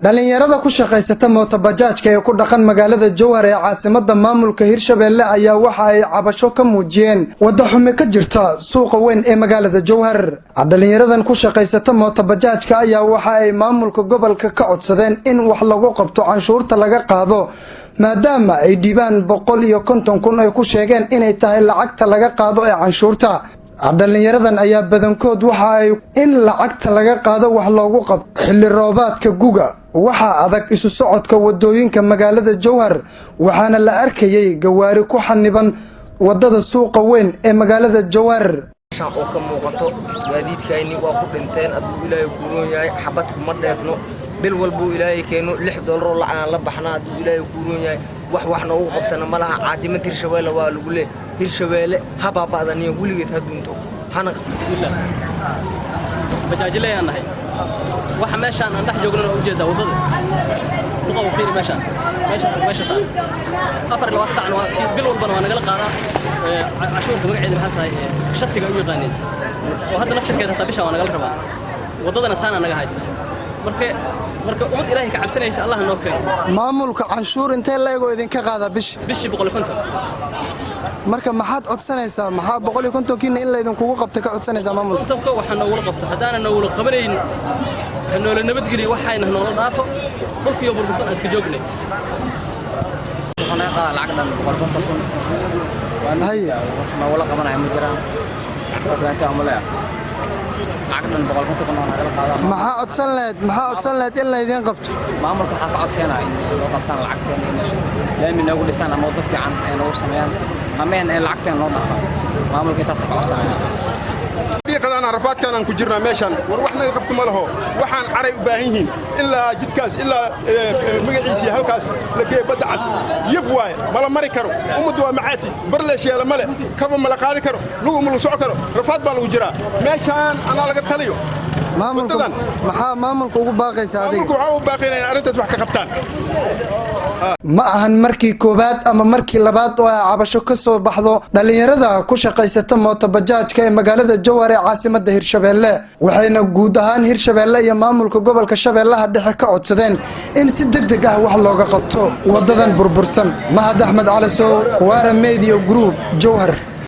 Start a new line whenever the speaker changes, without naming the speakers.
dhalinyarada ku shaqaysata mootobajaajka ee ku dhaqan magaalada Jowhar ee caasimadda maamulka Hirshabelle ayaa waxa ay cabasho ka muujiyeen wada xumo ka jirta suuqa weyn ee magaalada Jowhar. Dhalinyaradan ku shaqaysata mootobajaajka ayaa waxa ay maamulka gobolka ka codsadeen in wax lagu qabto canshuurta laga qaado maadaama ay dhibaan 150 kun ay ku sheegeen inay tahay lacagta laga qaado ee canshuurta. dhalinyaradan ayaa badankood waxa ay in lacagta laga qaado wax loogu qabto xilli roobaadka guga waxa adag isu socodka wadooyinka magaalada Jowhar waxaana la arkayay gawaari ku xaniban wadada suuqa weyn ee magaalada Jowhar.
shaqo ka muuqato gaadiidkayni waa ku dhinteen aduu Ilaahay ku roon yahay xabad kuma dheefno bil walba Ilaahay keeno $6 lacag la baxna aduu Ilaahay ku roon yahay waxna uu qabtana malaha caasimadda Hirshabelle waa lagu leeyahay Hirshabelle haba baadaniyo wiligeed hadunto hana bismillah
bajaajilay anahay waxa meeshan aan dhex joogno oo jeeda wadada luqad fiir meeshan afar la waqti sacna bil walba waa naga qaadaa cashuurta magaceeda maxaa sahay shatiga u yaqaaneen oo hadda naftirkeeda taa bisha waa naga rabaa wadadana saana naga haysto marka umad Ilaahay ka cabsanaysa Allah noo keen
maamulka canshuur intee la eego idin ka qaada bishi
150
marka maxaad codsanaysaa maxaa 150 kiina in la idin kugu qabto ka codsanaysaa maamulka
tabka waxa noo wala qabto hadaana noo wala qabanayn kanoo la nabadgeliyo waxayna noo dhaafo dhulkiyo burbursan iska joognay
waxana qaad lacag dhan 150 kun waana hay'ad ma wala qabanay ma jiraan waxaanta amalaya lacag dhan 150 kun naga qaada
maxaa codsan lahayd in la idin qabto
maamulka waxa ka codsanaa in loo qabtaan lacagteena inay laamina ugu dhisaan ama wada fiican ay noo sameeyaan ameen ay lacagteena noo dhaafaan maamulka taas ka codsanaya
qadana rafaadkan aan ku jirnaa meeshan war wax naga qabto ma laho waxaan caray u baahan yihiin ilaa jidkaas ilaa magaciisa halkaas la geey badacas yib waay mala mari karo umad waa macaati barleesh yeela male kaba mala qaadi karo lugu ma soo karo rafaad baa lagu jiraa meeshan ana laga taliyo
maamulka ugu baaqaysa adiga
maamulka waxa uu baaqaynaa arintaas wax ka qabtaan
ma ahan markii koobaad ama markii labaad oo ay cabasho ka soo baxdo dhalinyarada ku shaqaysata mootobajaajka ee magaalada Jowhar ee caasimadda Hirshabelle waxayna guud ahaan Hirshabelle iyo maamulka gobolka Shabeellaha Dhexe ka codsadeen in si degdeg ah wax looga qabto wadadan burbursan. Mahad Axmed Cali Sow, Kuwara Media Group, Jowhar.